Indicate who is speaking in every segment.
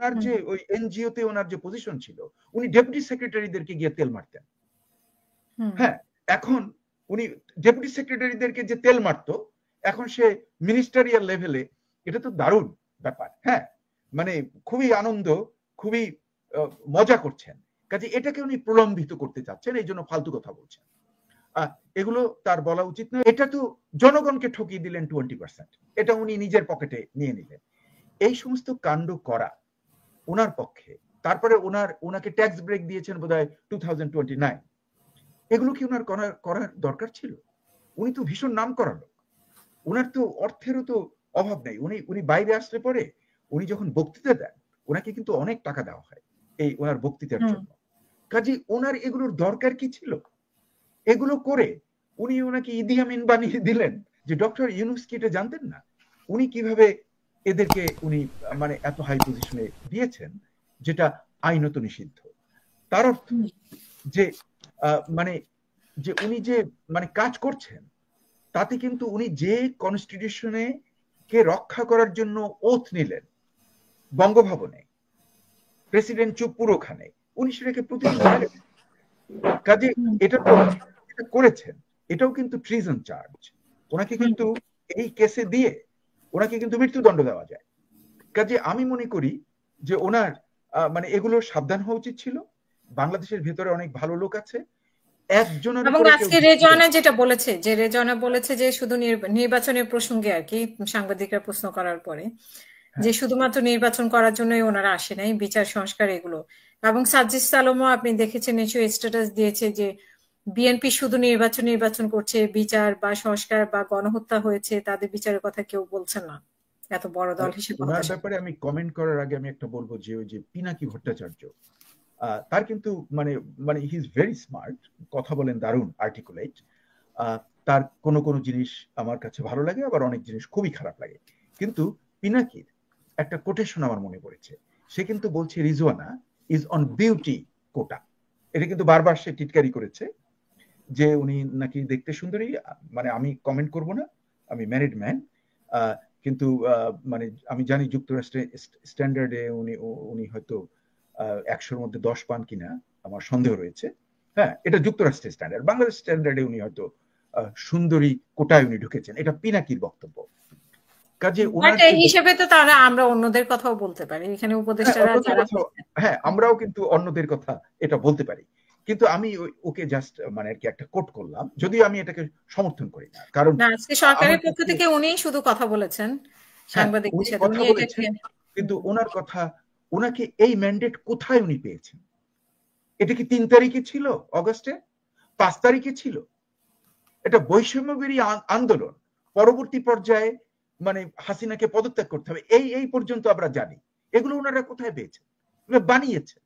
Speaker 1: ওনার যে ওই এনজিওতে ওনার যে পজিশন ছিল, উনি ডেপুটি সেক্রেটারিদেরকে গিয়ে তেল মারতেন। হ্যাঁ, এখন উনি ডেপুটি সেক্রেটারিদেরকে যে তেল মারতো, এখন সে মিনিস্টারিয়াল লেভেলে, এটা তো দারুণ ব্যাপার। হ্যাঁ, মানে খুবই আনন্দ, খুবই মজা করছেন। কাজে এটাকে উনি প্রলম্বিত করতে চাচ্ছেন, এই জন্য ফালতু কথা বলছেন। এগুলো তার বলা উচিত নয়। এটা তো জনগণকে ঠকিয়ে দিলেন 20%, এটা উনি নিজের পকেটে নিয়ে নিলেন। এই সমস্ত কাণ্ড করা ওনার পক্ষে, তারপরে ওনাকে ট্যাক্স ব্রেক দিয়েছেন বোধহয় 2029, এগুলো কি ওনার করার দরকার ছিল? উনি তো ভীষণ নাম করা লোক, ওনার তো অর্থেরও তো অভাব নেই। উনি বাইরে আসলে পরে উনি যখন বক্তৃতা দেন, ওনাকে কিন্তু অনেক টাকা দেওয়া হয় এই ওনার বক্তৃতার জন্য। কাজে ওনার এগুলোর দরকার কি ছিল? এগুলো করে উনি ওনাকে ইদি আমিন বানিয়ে দিলেন, যে ডক্টর ইউনূস কি এটা জানতেন না উনি কিভাবে এদেরকে উনি মানে এত হাই পজিশনে দিয়েছেন, যেটা আইনত নিষিদ্ধ। তার অর্থ যে মানে যে উনি যে মানে কাজ করছেন, তাতে কিন্তু উনি যে কনস্টিটিউশনে কে রক্ষা করার জন্য ওথ নিলেন বঙ্গভবনে, প্রেসিডেন্ট চুপ্পুর ওখানে, উনি সেটাকে প্রতিদিন কাজে এটা তো করেছেন, এটাও কিন্তু ট্রিজন চার্জ। ওনাকে কিন্তু এই কেসে দিয়ে ওনাকে কিন্তু মৃত্যুদণ্ড দেওয়া যায়। কাজে আমি মনে করি যে ওনার মানে এগুলো সাবধান হওয়া উচিত ছিল। বাংলাদেশের ভেতরে অনেক ভালো লোক আছে, একজনের
Speaker 2: এবং আজকে রেজওয়ানা যেটা বলেছে, যে রেজওয়ানা বলেছে যে শুধু নির্বাচনের প্রসঙ্গে আর কি, সাংবাদিকরা প্রশ্ন করার পরে, যে শুধুমাত্র নির্বাচন করার জন্যই ওনারা আসে নাই, বিচার সংস্কার এগুলো। এবং সাজ্জিদ আলমও আপনি দেখেছেন নিশ্চয়ই স্ট্যাটাস দিয়েছে যে বিএনপি শুধু নির্বাচন করছে, বিচার বা সংস্কার বা গণহত্যা হয়েছে তাদের বিচারের কথা কেউ বলছে না এত বড় দল হিসেবে।
Speaker 1: ওনার ব্যাপারে আমি কমেন্ট করার আগে আমি একটা বলবো যে ওই যে পিনাকি ভট্টাচার্য, তার কিন্তু মানে মানে হি ইজ ভেরি স্মার্ট, কথা বলেন দারুণ, আর্টিকুলেট। তার কোন কোন জিনিস আমার কাছে ভালো লাগে, আবার অনেক জিনিস খুবই খারাপ লাগে। কিন্তু পিনাকির একটা কোটেশন আমার মনে পড়েছে, সে কিন্তু বলছে রিজওয়ানা ইজ অন বিউটি কোটা। এটা কিন্তু বারবার সে টিটকারি করেছে যে উনি নাকি দেখতে সুন্দরী। মানে আমি কমেন্ট করব না, আমি ম্যারিড ম্যান, কিন্তু মানে আমি জানি যুক্তরাষ্ট্রের স্ট্যান্ডার্ডে উনি হয়তো 100-র মধ্যে 10 পান কিনা, আমার সন্দেহ রয়েছে। হ্যাঁ, এটা যুক্তরাষ্ট্রের স্ট্যান্ডার্ড, বাংলাদেশ স্ট্যান্ডার্ডে উনি হয়তো সুন্দরী কোটায় উনি ঢুকেছেন, এটা পিনাকির বক্তব্য। কাজে ওনার
Speaker 2: হিসেবে তো তারা আমরা অন্যদের কথাও বলতে পারি, এখানে উপদেষ্টারা যারা,
Speaker 1: হ্যাঁ আমরাও কিন্তু অন্যদের কথা এটা বলতে পারি। কিন্তু আমি ওকে জাস্ট মানে আর কি একটা কোট করলাম, যদিও আমি এটাকে সমর্থন করি না। কারণ
Speaker 2: আজকে সরকারের পক্ষ থেকে উনি শুধু কথা বলেছেন সাংবাদিকদের সাথে,
Speaker 1: কথা বলেছেন, কিন্তু ওনার কথা, ওনাকে এই ম্যান্ডেট কোথায় উনি পেয়েছেন? এটা কি 3 তারিখে ছিল অগস্টে, 5 তারিখে ছিল? এটা বৈষম্যবিরোধী আন্দোলন, পরবর্তী পর্যায়ে মানে হাসিনাকে পদত্যাগ করতে হবে, এই পর্যন্ত আমরা জানি। এগুলো ওনারা কোথায় পেয়েছেন? বানিয়েছে।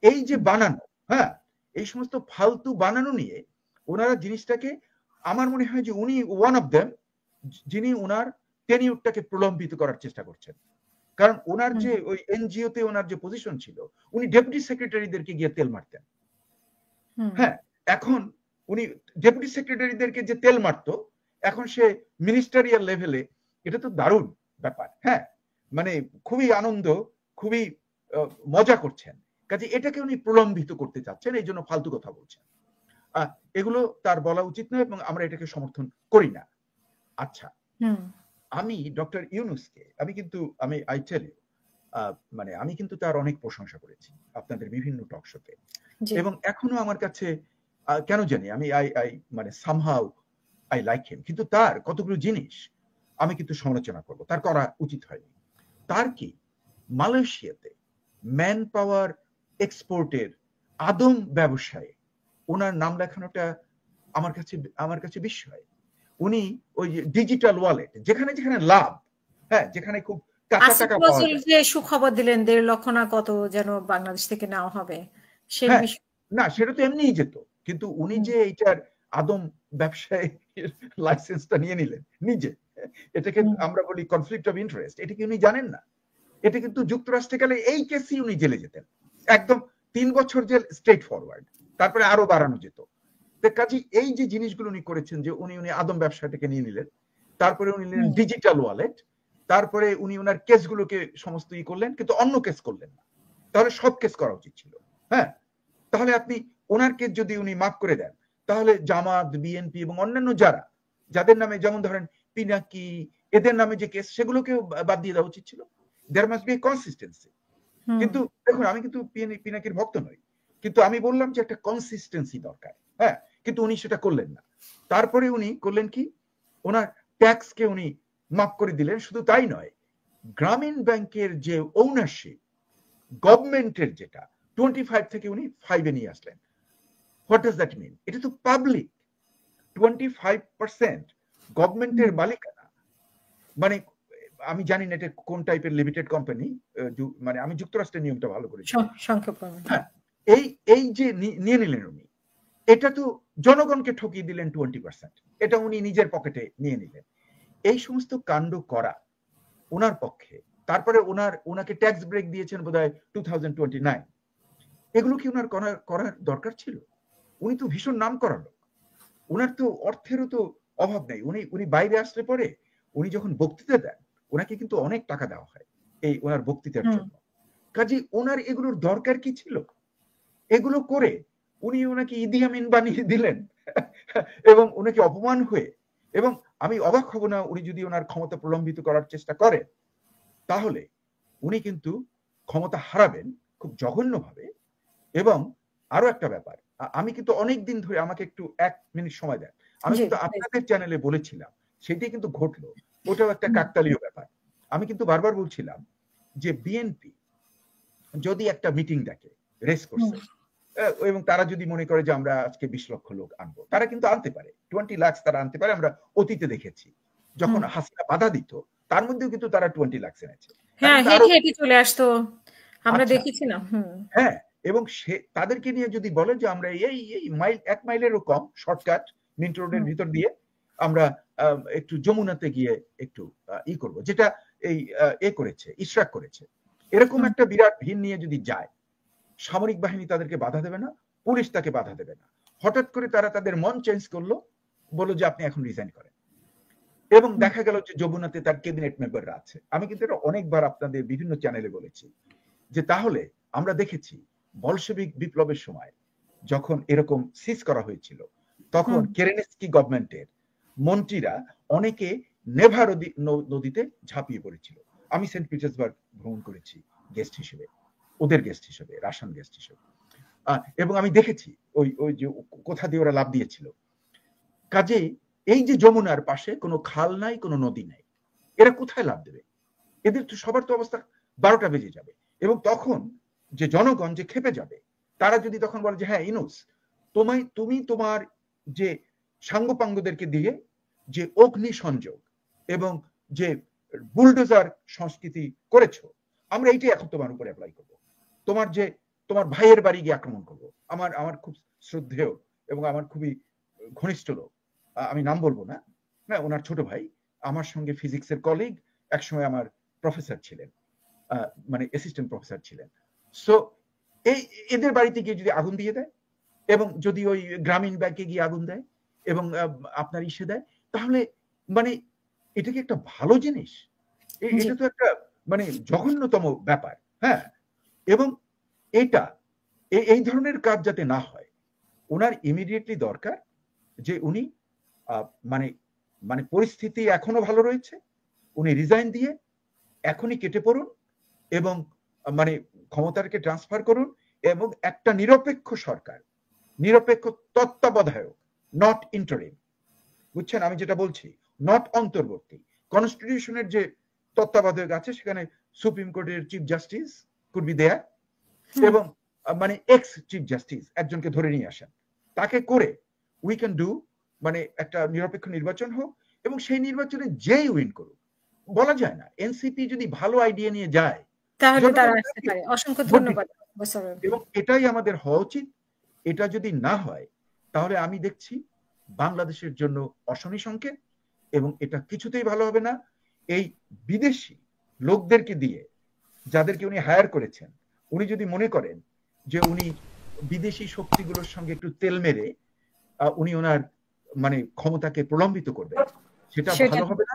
Speaker 1: এই যে বানানো, হ্যাঁ, এই সমস্ত ফালতু বানানো নিয়ে ওনারা জিনিসটাকে, আমার মনে হয় যে উনি ওয়ান অফ দেম যিনি ওনার টেনিউরটাকে প্রলম্বিত করার চেষ্টা করছেন। কারণ ওনার যে ওই এনজিওতে ওনার যে পজিশন ছিল, উনি ডেপুটি সেক্রেটারিদেরকে গিয়ে তেল মারতেন। হ্যাঁ, এখন উনি ডেপুটি সেক্রেটারিদেরকে যে তেল মারতো, এখন সে মিনিস্টারিয়াল লেভেলে, এটা তো দারুণ ব্যাপার। হ্যাঁ, মানে খুবই আনন্দ, খুবই মজা করছেন। কাজে এটাকে উনি প্রলম্বিত করতে চাচ্ছেন, এই জন্য ফালতু কথা বলছেন। এগুলো তার বলা উচিত নয় এবং আমরা এটাকে সমর্থন করি না। আচ্ছা, আমি ডক্টর ইউনূসকে আমি কিন্তু আই টেল ইউ, মানে আমি কিন্তু তার অনেক প্রশংসা করেছি আপনাদের বিভিন্ন টক শোতে, এবং এখনো আমার কাছে কেন জানি আমি মানে সামহাউ আই লাইক হিম। কিন্তু তার কতগুলো জিনিস আমি কিন্তু সমালোচনা করব, তার করা উচিত হয়নি। তার কি মালয়েশিয়াতে ম্যান পাওয়ার এক্সপোর্টের আদম ব্যবসায় ওনার নাম লেখানোটা আমার কাছে বিস্ময়। উনি ওই যে ডিজিটাল ওয়ালেট, যেখানে যেখানে লাভ, হ্যাঁ, যেখানে খুব টাকা টাকা পাওয়া যায়,
Speaker 2: যে সুখবর দিলেন 1.5 লক্ষ না কত যেন বাংলাদেশ থেকে নেওয়া হবে, সেই
Speaker 1: না সেটা তো এমনিই যেত, কিন্তু উনি যে এইটার আদম ব্যবসায় লাইসেন্সটা নিয়ে নিলেন নিজে, এটাকে আমরা বলি কনফ্লিক্ট অফ ইন্টারেস্ট। এটা কি উনি জানেন না? এটা কিন্তু যুক্তরাষ্ট্রে গেলে এই কেসেই উনি জেলে যেতেন, একদম 3 বছর জেল স্ট্রেট ফরওয়ার্ড, তারপরে আরো বাড়ানো যেত। কাজে এই যে জিনিসগুলো উনি করেছেন, যে উনি আদম ব্যবসাটাকে নিয়ে নিলেন, তারপরে উনি নিলেন ডিজিটাল ওয়ালেট, তারপরে উনি ওনার কেসগুলোকে সমস্ত করলেন, কিন্তু অন্য কেস করলেন না। তাহলে সব কেস করা উচিত ছিল। হ্যাঁ, তাহলে আপনি ওনার কেস যদি উনি মাফ করে দেন, তাহলে জামাত, বিএনপি এবং অন্যান্য যাদের নামে, যেমন ধরেন পিনাকি, এদের নামে যে কেস, সেগুলোকেও বাদ দিয়ে দেওয়া উচিত ছিল। There must be a consistency. কিন্তু দেখুন, আমি কিন্তু পিনাকির ভক্ত নই, কিন্তু আমি বললাম যে একটা কনসিস্টেন্সি দরকার। হ্যাঁ, কিন্তু উনি সেটা করলেন না। তারপরে উনি করলেন কি, ওনার ট্যাক্সকে উনি মাফ করে দিলেন। শুধু তাই নয়, গ্রামীণ ব্যাংকের যে ওনারশিপ গভর্নমেন্টের, যেটা 25 থেকে উনি 5-এ নিয়ে আসলেন। What does that mean? এটা তো পাবলিক। 25% গভর্নমেন্টের মালিকানা। মানে আমি জানি না এটা কোন টাইপের লিমিটেড কোম্পানি, মানে আমি যুক্তরাষ্ট্রের নিয়মটা ভালো করে হ্যাঁ, এই যে নিয়ে নিলেন উনি, এটা তো জনগণকে ঠকিয়ে দিলেন 20%। এটা উনি নিজের পকেটে নিয়ে নিলেন। এই সমস্ত কাণ্ড করা ওনার পক্ষে, তারপরে ওনাকে ট্যাক্স ব্রেক দিয়েছেন বোধহয় 2029। এগুলো কি ওনার করার দরকার ছিল? উনি তো ভীষণ নাম করা লোক, ওনার তো অর্থেরও তো অভাব নেই। উনি বাইরে আসলে পরে উনি যখন বক্তৃতা দেন, ওনাকে কিন্তু অনেক টাকা দেওয়া হয় এই ওনার বক্তৃতার জন্য। কাজে ওনার এগুলোর দরকার কি ছিল? এগুলো করে উনি ওনাকে ইদি আমিন বানিয়ে দিলেন এবং ওনাকে অপমান হয়ে। এবং আমি অবাক হব না উনি যদি ওনার ক্ষমতা প্রলম্বিত করার চেষ্টা করেন, তাহলে উনি কিন্তু ক্ষমতা হারাবেন খুব জঘন্যভাবে। এবং আরো একটা ব্যাপার, আমি কিন্তু অনেক দিন ধরে, আমাকে একটু 1 মিনিট সময় দেন, আমি কিন্তু আপনাদের চ্যানেলে বলেছিলাম, সেটাই কিন্তু ঘটলো। ওটাও একটা কাকতালীয় ব্যাপার। আমি কিন্তু বারবার বলছিলাম যে বিএনপি যদি একটা মিটিং ডাকে, রেস করছে, এবং তারা যদি মনে করে যে আমরা আজকে 20 লক্ষ লোক আনবো, তারা কিন্তু আনতে পারে, 20 লাখ তারা আনতে পারে। আমরা অতীতে দেখেছি, যখন হাসিনা বাধা দিত, তার মধ্যেও কিন্তু তারা 20 লাখ এনেছে।
Speaker 2: হ্যাঁ, হেঁটে চলে আসতো, আমরা দেখেছিলাম।
Speaker 1: হ্যাঁ, এবং তাদেরকে নিয়ে যদি বলে যে আমরা এই 1 মাইলেরও কম শর্টকাট মিন্ট রোডের ভিতর দিয়ে আমরা একটু যমুনাতে গিয়ে একটু করব, যেটা এই করেছে, ইশরাক করেছে, এরকম একটা বিরাট ভিড় নিয়ে যদি যায়, সামরিক বাহিনী তাদেরকে বাধা দেবে না, পুলিশ তাকে বাধা দেবে না। হঠাৎ করে তারা তাদের মন চেঞ্জ করলো, বললো যে আপনি এখন রিজাইন করেন। এবং দেখা গেল যে যমুনাতে তার ক্যাবিনেট মেম্বাররা আছে। আমি কিন্তু এটা অনেকবার আপনাদের বিভিন্ন চ্যানেলে বলেছি যে তাহলে আমরা দেখেছি বলশেভিক বিপ্লবের সময় যখন এরকম সিজ করা হয়েছিল, তখন কেরেনস্কি গভর্নমেন্টের মন্ত্রীরা অনেকে নেভা নদীতে ঝাঁপিয়ে পড়েছিল। আমি সেন্ট পিটার্সবার্গ ভ্রমণ করেছি গেস্ট হিসেবে, ওদের গেস্ট হিসেবে, রাশিয়ান গেস্ট হিসেবে, এবং আমি দেখেছি ওই যে কোথা দিয়ে ওরা লাভ দিয়েছিল। কাজেই এই যে যমুনার পাশে কোনো খাল নাই, কোনো নদী নাই, এরা কোথায় লাভ দেবে? এদের তো সবার তো অবস্থা 12টা বেজে যাবে। এবং তখন যে জনগণ যে খেপে যাবে, তারা যদি তখন বলে যে হ্যাঁ ইনুস, তুমি তোমার যে সাঙ্গপাঙ্গদেরকে দিয়ে যে অগ্নি সংযোগ এবং যে বুলডোজার সংস্কৃতি করেছো, আমরা এইটাই এখন তোমার উপরে অ্যাপ্লাই করবো। তোমার ভাইয়ের বাড়ি গিয়ে আক্রমণ করবো। আমার খুব শ্রদ্ধেয় এবং আমার খুবই ঘনিষ্ঠ লোক, আমি নাম বলবো না, ওনার ছোট ভাই, আমার সঙ্গে ফিজিক্সের কলিগ, একসময় আমার প্রফেসর ছিলেন, মানে অ্যাসিস্ট্যান্ট প্রফেসর ছিলেন। সো এদের বাড়িতে গিয়ে যদি আগুন দিয়ে দেয়, এবং যদি ওই গ্রামীণ ব্যাংকে গিয়ে আগুন দেয় এবং আপনার ইসে দেয়, তাহলে মানে এটা কি একটা ভালো জিনিস? এটা তো একটা মানে জঘন্যতম ব্যাপার। হ্যাঁ, এবং এই ধরনের কাজ যাতে না হয়, ওনার ইমিডিয়েটলি দরকার যে উনি মানে পরিস্থিতি এখনো ভালো রয়েছে, উনি রিজাইন দিয়ে এখনই কেটে পড়ুন এবং মানে ক্ষমতাকে ট্রান্সফার করুন, এবং একটা নিরপেক্ষ সরকার, নিরপেক্ষ তত্ত্বাবধায়ক, নট ইন্টারিম, বুঝছেন আমি যেটা বলছি, নট অন্তর্বর্তী। কনস্টিটিউশনের যে তত্ত্বাবধায়ক আছে, সেখানে সুপ্রিম কোর্টের chief justice could be there, এবং মানে এক্স চিফ জাস্টিস একজনকে ধরে নিয়ে আসেন, তাকে করে উই ক্যান ডু, মানে একটা নিরপেক্ষ নির্বাচন হোক, এবং সেই নির্বাচনে যেই উইন করুক। বলা যায় না, এনসিপি যদি ভালো আইডিয়া নিয়ে যায়
Speaker 2: তাহলে তারা আসতে পারে। অসংখ্য ধন্যবাদ।
Speaker 1: এবং এটাই আমাদের হওয়া উচিত। এটা যদি না হয়, তাহলে আমি দেখছি বাংলাদেশের জন্য অশনি সংকেত, এবং এটা কিছুতেই ভালো হবে না। এই বিদেশি লোকদেরকে দিয়ে, যাদেরকে উনি হায়ার করেছেন, উনি যদি মনে করেন যে উনি বিদেশি শক্তিগুলোর সঙ্গে একটু তেল মেরে উনি ওনার মানে ক্ষমতাকে প্রলম্বিত করবেন, সেটা ভালো হবে না।